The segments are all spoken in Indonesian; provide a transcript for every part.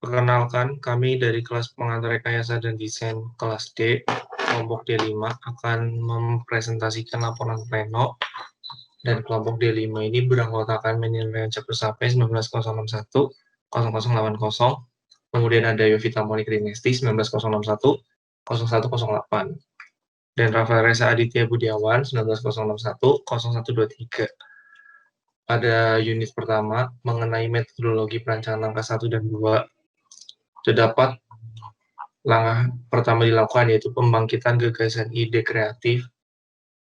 Perkenalkan, kami dari kelas pengantar rekayasa dan desain kelas D, kelompok D5 akan mempresentasikan laporan pleno, dan kelompok D5 ini beranggotakan penilaian Capesape 19.061, 0080, kemudian ada Yovita Monik Rinesti 19.061, 0108, dan Rafael Reza Aditya Budiawan 19.061, 0123. Pada unit pertama mengenai metodologi perancangan langkah 1 dan 2, terdapat langkah pertama dilakukan yaitu pembangkitan gagasan ide kreatif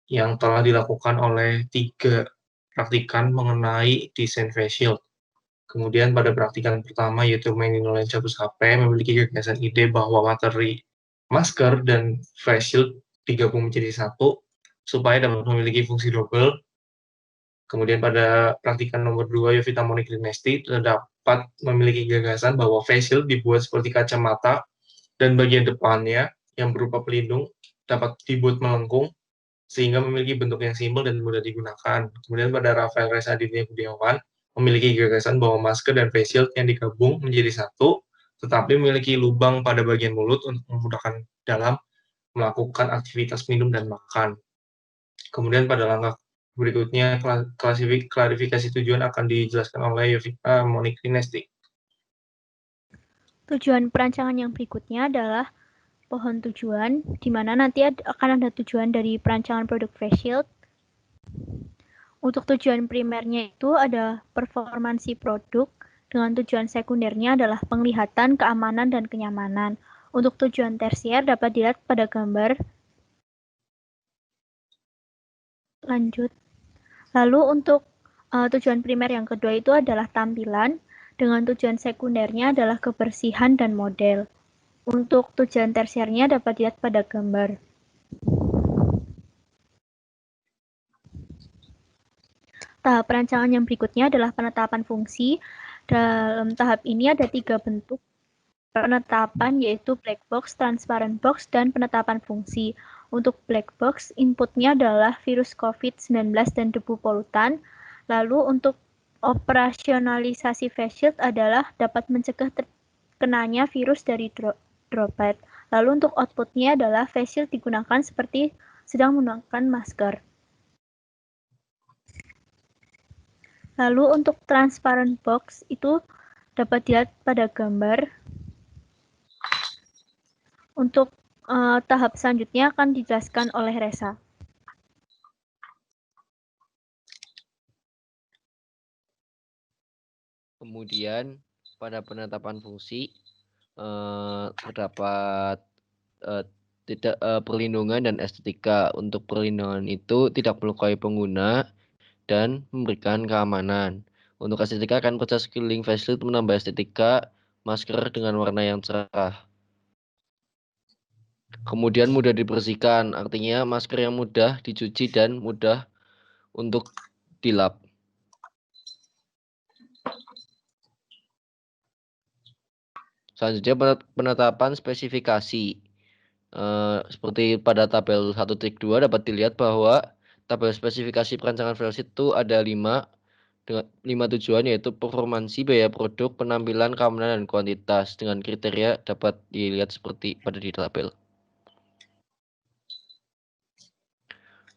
yang telah dilakukan oleh 3 praktikan mengenai desain face shield. Kemudian pada praktikan pertama yaitu Meninolen Cabus HP memiliki gagasan ide bahwa materi masker dan face shield digabung menjadi satu supaya dapat memiliki fungsi double. Kemudian pada praktikan nomor 2 Yovita Monik Rinesti terdapat memiliki gagasan bahwa face shield dibuat seperti kacamata dan bagian depannya yang berupa pelindung dapat dibuat melengkung sehingga memiliki bentuk yang simpel dan mudah digunakan. Kemudian pada Rafael Reza Aditya Budiawan memiliki gagasan bahwa masker dan face shield yang digabung menjadi satu, tetapi memiliki lubang pada bagian mulut untuk memudahkan dalam melakukan aktivitas minum dan makan. Kemudian pada langkah berikutnya klarifikasi tujuan akan dijelaskan oleh Yovita Monik Rinesti. Tujuan perancangan yang berikutnya adalah pohon tujuan, di mana nanti akan ada tujuan dari perancangan produk face shield. Untuk tujuan primernya itu ada performansi produk, dengan tujuan sekundernya adalah penglihatan, keamanan, dan kenyamanan. Untuk tujuan tersier dapat dilihat pada gambar. Lanjut. Lalu untuk tujuan primer yang kedua itu adalah tampilan, dengan tujuan sekundernya adalah kebersihan dan model. Untuk tujuan tersiernya dapat dilihat pada gambar. Tahap perancangan yang berikutnya adalah penetapan fungsi. Dalam tahap ini ada 3 bentuk penetapan, yaitu black box, transparent box, dan penetapan fungsi. Untuk black box, inputnya adalah virus COVID-19 dan debu polutan. Lalu untuk operasionalisasi face shield adalah dapat mencegah terkenanya virus dari droplet. Lalu untuk outputnya adalah face shield digunakan seperti sedang menggunakan masker. Lalu untuk transparent box itu dapat dilihat pada gambar. Untuk tahap selanjutnya akan dijelaskan oleh Reza. Kemudian pada penetapan fungsi terdapat perlindungan dan estetika. Untuk perlindungan itu tidak melukai pengguna dan memberikan keamanan. Untuk estetika akan kaca sekeliling face shield menambah estetika masker dengan warna yang cerah. Kemudian mudah dibersihkan, artinya masker yang mudah dicuci dan mudah untuk dilap. Selanjutnya penetapan spesifikasi. Seperti pada tabel 1.2 dapat dilihat bahwa tabel spesifikasi perancangan face shield itu ada 5 tujuan, yaitu performansi, biaya produk, penampilan, keamanan, dan kuantitas. Dengan kriteria dapat dilihat seperti pada di tabel.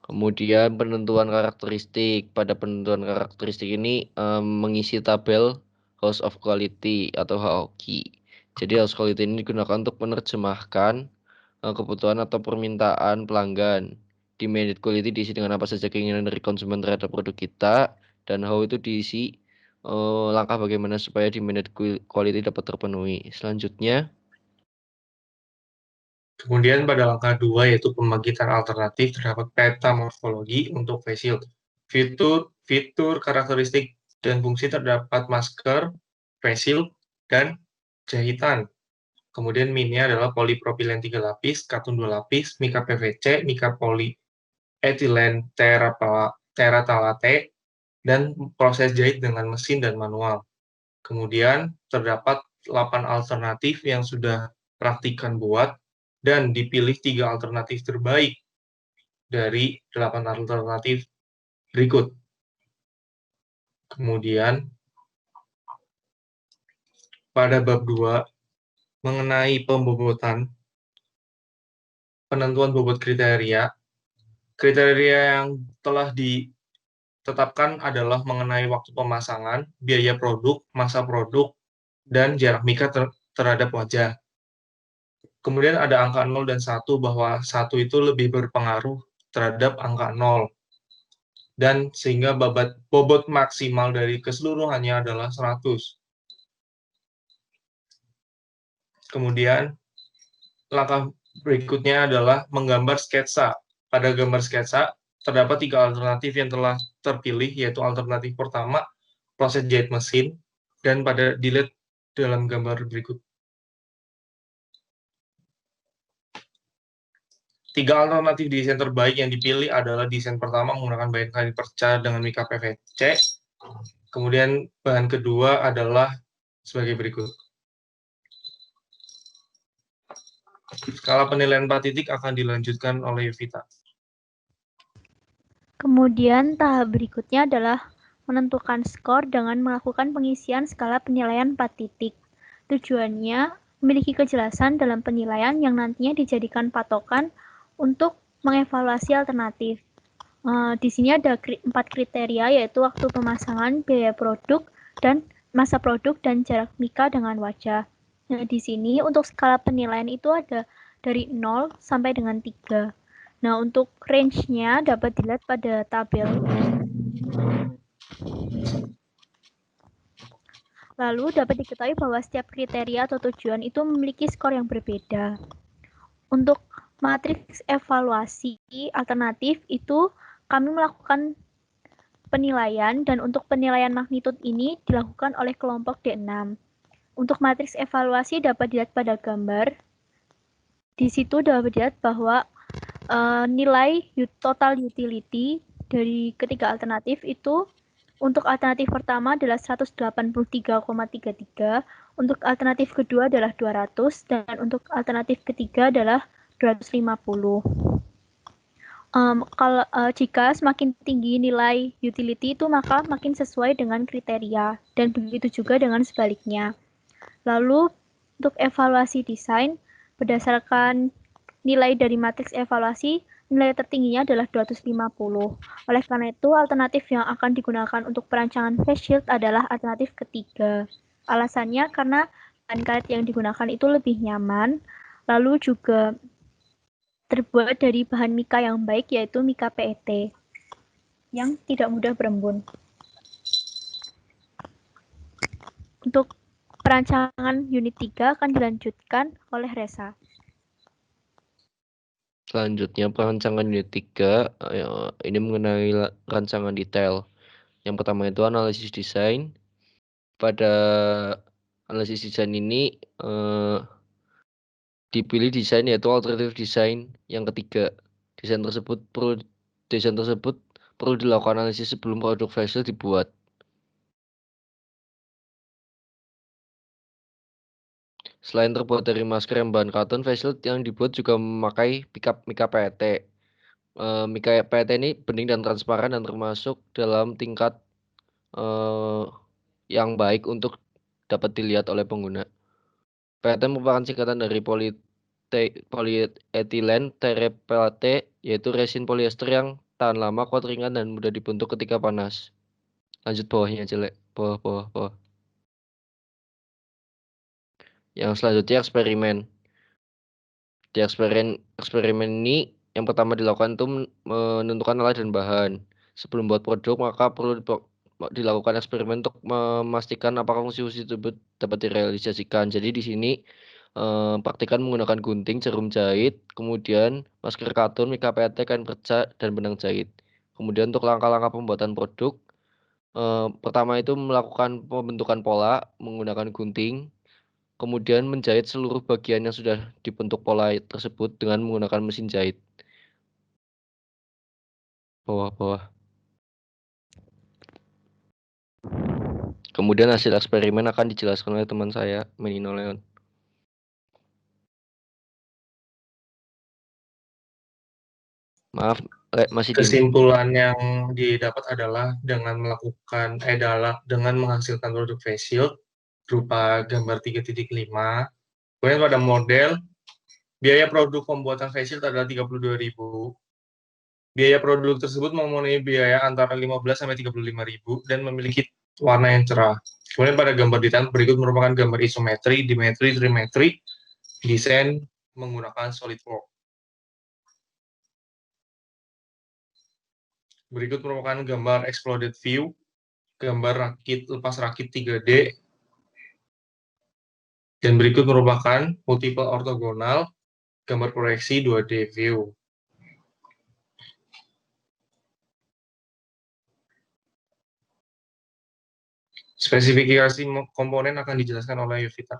Kemudian penentuan karakteristik. Pada penentuan karakteristik ini mengisi tabel House of Quality atau HOQ. Jadi House Quality ini digunakan untuk menerjemahkan kebutuhan atau permintaan pelanggan. Demanded quality diisi dengan apa saja keinginan dari konsumen terhadap produk kita, dan how itu diisi langkah bagaimana supaya demanded quality dapat terpenuhi. Selanjutnya, kemudian pada langkah 2 yaitu pembangkitan alternatif terdapat peta morfologi untuk face shield. Fitur, karakteristik, dan fungsi terdapat masker, face shield, dan jahitan. Kemudian minnya adalah polipropilen 3 lapis, katun 2 lapis, mika PVC, mika polyethylene terephthalate, dan proses jahit dengan mesin dan manual. Kemudian terdapat 8 alternatif yang sudah praktikan buat, dan dipilih 3 alternatif terbaik dari 8 alternatif berikut. Kemudian pada bab 2 mengenai pembobotan, penentuan bobot kriteria. Kriteria yang telah ditetapkan adalah mengenai waktu pemasangan, biaya produk, masa produk, dan jarak mika terhadap wajah. Kemudian ada angka 0 dan 1 bahwa 1 itu lebih berpengaruh terhadap angka 0. Dan sehingga bobot maksimal dari keseluruhannya adalah 100. Kemudian langkah berikutnya adalah menggambar sketsa. Pada gambar sketsa, terdapat 3 alternatif yang telah terpilih, yaitu alternatif pertama, proses jahit mesin, dan pada dilihat dalam gambar berikut. 3 alternatif desain terbaik yang dipilih adalah desain pertama menggunakan bahan kain perca dengan mika PVC. Kemudian bahan kedua adalah sebagai berikut. Skala penilaian 4 titik akan dilanjutkan oleh Yovita. Kemudian tahap berikutnya adalah menentukan skor dengan melakukan pengisian skala penilaian 4 titik. Tujuannya memiliki kejelasan dalam penilaian yang nantinya dijadikan patokan untuk mengevaluasi alternatif. Di sini ada 4 kriteria, yaitu waktu pemasangan, biaya produk, dan masa produk, dan jarak mika dengan wajah. Nah, di sini untuk skala penilaian itu ada dari 0 sampai dengan 3. Nah, untuk range-nya dapat dilihat pada tabel. Lalu dapat diketahui bahwa setiap kriteria atau tujuan itu memiliki skor yang berbeda. Untuk matriks evaluasi alternatif itu kami melakukan penilaian, dan untuk penilaian magnitud ini dilakukan oleh kelompok D6. Untuk matriks evaluasi dapat dilihat pada gambar. Di situ dapat dilihat bahwa nilai total utility dari ketiga alternatif itu untuk alternatif pertama adalah 183,33, untuk alternatif kedua adalah 200, dan untuk alternatif ketiga adalah 250. Jika semakin tinggi nilai utility itu, maka makin sesuai dengan kriteria, dan begitu juga dengan sebaliknya. Lalu untuk evaluasi desain, berdasarkan nilai dari matriks evaluasi, nilai tertingginya adalah 250. Oleh karena itu, alternatif yang akan digunakan untuk perancangan face shield adalah alternatif ketiga. Alasannya karena bahan karet yang digunakan itu lebih nyaman, lalu juga terbuat dari bahan mika yang baik, yaitu mika PET, yang tidak mudah berembun. Untuk perancangan unit 3 akan dilanjutkan oleh Reza. Selanjutnya perancangan unit 3 ini mengenai rancangan detail. Yang pertama itu analisis desain. Pada analisis desain ini dipilih desain yaitu alternatif desain yang ketiga. Desain tersebut perlu dilakukan analisis sebelum produk face shield dibuat. Selain terbuat dari masker yang bahan karton, face shield yang dibuat juga memakai mika PET. Mika PET ini bening dan transparan dan termasuk dalam tingkat yang baik untuk dapat dilihat oleh pengguna. PET merupakan singkatan dari polyethylene terephthalate, yaitu resin polyester yang tahan lama, kuat, ringan, dan mudah dibentuk ketika panas. Lanjut bawahnya jelek, bawah. Yang selanjutnya eksperimen. Di eksperimen ini yang pertama dilakukan itu menentukan alat dan bahan. Sebelum buat produk maka perlu dilakukan eksperimen untuk memastikan apakah fungsi-fungsi tersebut dapat direalisasikan. Jadi di sini praktikan menggunakan gunting, jarum jahit, kemudian masker katun, mika PET, kain perca, dan benang jahit. Kemudian untuk langkah-langkah pembuatan produk, pertama itu melakukan pembentukan pola menggunakan gunting. Kemudian menjahit seluruh bagian yang sudah dibentuk pola tersebut dengan menggunakan mesin jahit. Bawah. Kemudian hasil eksperimen akan dijelaskan oleh teman saya, Menino Leon. Maaf, masih Kesimpulan yang didapat adalah dengan menghasilkan produk face shield, berupa gambar 3.5. Kemudian pada model, biaya produk pembuatan face shield adalah 32.000. Biaya produk tersebut memenuhi biaya antara 15 sampai 35.000 dan memiliki warna yang cerah. Kemudian pada gambar detail berikut merupakan gambar isometri, dimetri, trimetri, desain menggunakan SolidWorks. Berikut merupakan gambar exploded view, gambar lepas rakit 3D, dan berikut merupakan multiple ortogonal, gambar proyeksi 2D view. Spesifikasi komponen akan dijelaskan oleh Yovita.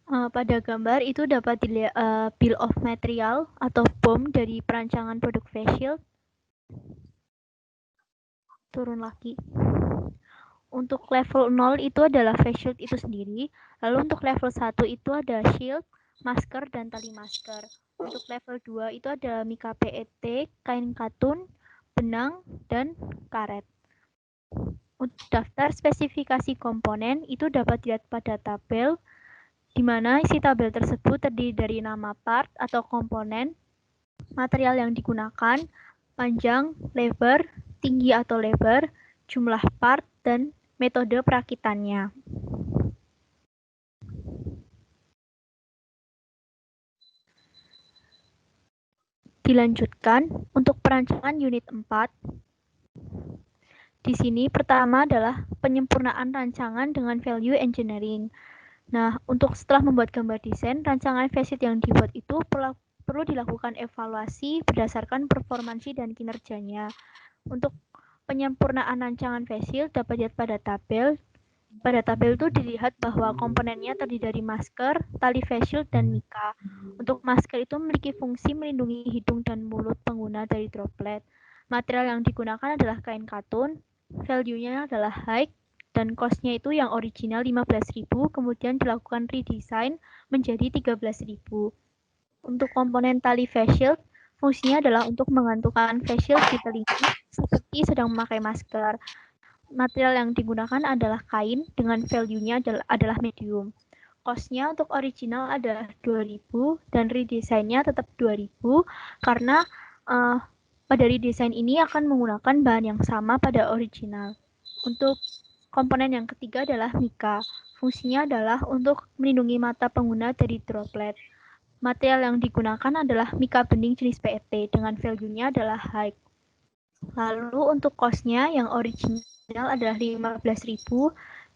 Pada gambar itu dapat dilihat bill of material atau BOM dari perancangan produk face shield. Turun lagi. Untuk level 0 itu adalah face shield itu sendiri. Lalu untuk level 1 itu ada shield, masker, dan tali masker. Untuk level 2 itu ada mika PET, kain katun, benang, dan karet. Untuk daftar spesifikasi komponen itu dapat dilihat pada tabel, di mana isi tabel tersebut terdiri dari nama part atau komponen, material yang digunakan, panjang, lebar, tinggi atau lebar, jumlah part, dan metode perakitannya. Dilanjutkan untuk perancangan unit 4. Di sini pertama adalah penyempurnaan rancangan dengan value engineering. Nah, untuk setelah membuat gambar desain, rancangan face sheet yang dibuat itu perlu dilakukan evaluasi berdasarkan performansi dan kinerjanya. Untuk penyempurnaan rancangan face shield dapat dilihat pada tabel. Pada tabel itu dilihat bahwa komponennya terdiri dari masker, tali face shield, dan mika. Untuk masker itu memiliki fungsi melindungi hidung dan mulut pengguna dari droplet. Material yang digunakan adalah kain katun, value-nya adalah high, dan cost-nya itu yang original 15.000, kemudian dilakukan redesign menjadi 13.000. Untuk komponen tali face shield, fungsinya adalah untuk menggantungkan face shield di telinga seperti sedang memakai masker. Material yang digunakan adalah kain dengan value-nya adalah medium. Cost-nya untuk original adalah 2.000 dan redesign-nya tetap 2.000 karena pada redesign ini akan menggunakan bahan yang sama pada original. Untuk komponen yang ketiga adalah mika. Fungsinya adalah untuk melindungi mata pengguna dari droplet. Material yang digunakan adalah mika bening jenis PET dengan value-nya adalah high. Lalu untuk cost-nya yang original adalah 15.000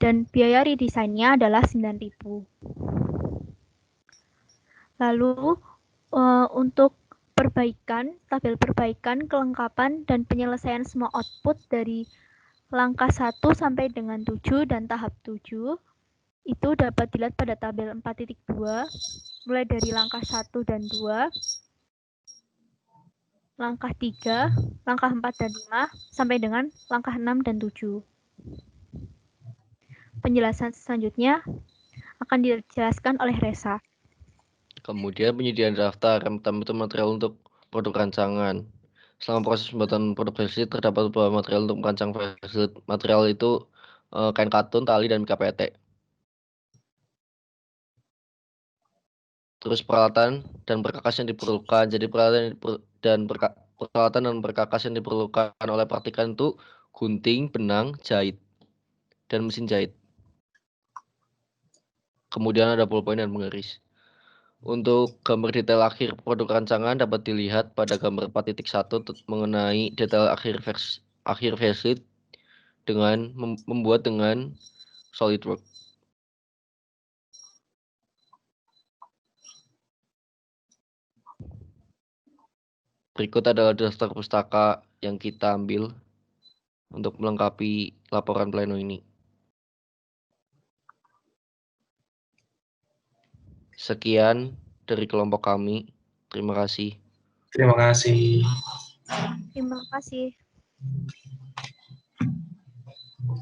dan biaya redesign-nya adalah 9.000. Lalu untuk perbaikan, tabel perbaikan, kelengkapan, dan penyelesaian semua output dari langkah 1 sampai dengan 7 dan tahap 7 itu dapat dilihat pada tabel 4.2 mulai dari langkah 1 dan 2, langkah 3, langkah 4 dan 5, sampai dengan langkah 6 dan 7. Penjelasan selanjutnya akan dijelaskan oleh Reza. Kemudian penyediaan daftar yang pertama itu material untuk produk rancangan. Selama proses pembuatan produk face shield terdapat beberapa material untuk merancang face shield. Material itu kain katun, tali, dan mika PET. Terus peralatan dan perkakas yang diperlukan. Jadi peralatan dan perkakas yang diperlukan oleh praktikan itu gunting, benang, jahit, dan mesin jahit. Kemudian ada ballpoint dan penggaris. Untuk gambar detail akhir produk rancangan dapat dilihat pada gambar 4.1 mengenai detail akhir face sheet dengan membuat dengan SolidWorks. Berikut adalah daftar pustaka yang kita ambil untuk melengkapi laporan pleno ini. Sekian dari kelompok kami. Terima kasih. Terima kasih. Terima kasih.